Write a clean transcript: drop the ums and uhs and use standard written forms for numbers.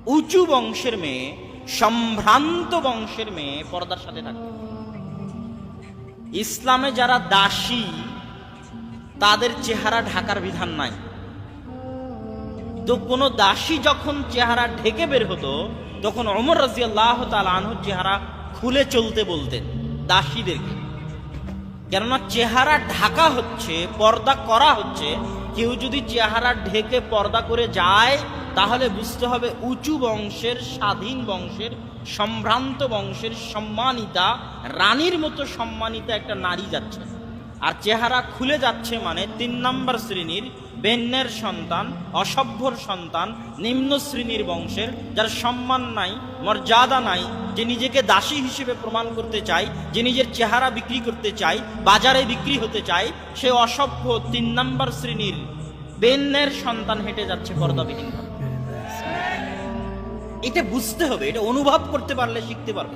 উঁচু বংশের মেয়ে, সম্ভ্রান্ত বংশের মেয়ে পর্দার সাথে থাকবে। ইসলামে যারা দাসী তাদের চেহারা ঢাকার বিধান নাই। তো কোন দাসী যখন চেহারা ঢেকে বের হতো তখন ওমর রাদিয়াল্লাহু তাআলা আনহু চেহারা খুলে চলতে বলতেন দাসীদেরকে। কেননা চেহারা ঢাকা হচ্ছে, পর্দা করা হচ্ছে। কেউ যদি চেহারা ঢেকে পর্দা করে যায় তাহলে বুঝতে হবে উঁচু বংশের, স্বাধীন বংশের, সম্ভ্রান্ত বংশের সম্মানিতা, রানীর মতো সম্মানিতা একটা নারী যাচ্ছে। আর চেহারা খুলে যাচ্ছে মানে ৩ নম্বর শ্রেণীর বেন্যের সন্তান, অসভ্যর সন্তান, নিম্ন শ্রেণীর বংশের, যার সম্মান নাই, মর্যাদা নাই, যে নিজেকে দাসী হিসেবে প্রমাণ করতে চায়, যে নিজের চেহারা বিক্রি করতে চায়, বাজারে বিক্রি হতে চায়, সে অসভ্য ৩ নম্বর শ্রেণীর বেন্যের সন্তান হেঁটে যাচ্ছে পর্দাবিহীন। এটা বুঝতে হবে, এটা অনুভব করতে পারলে শিখতে পারবে।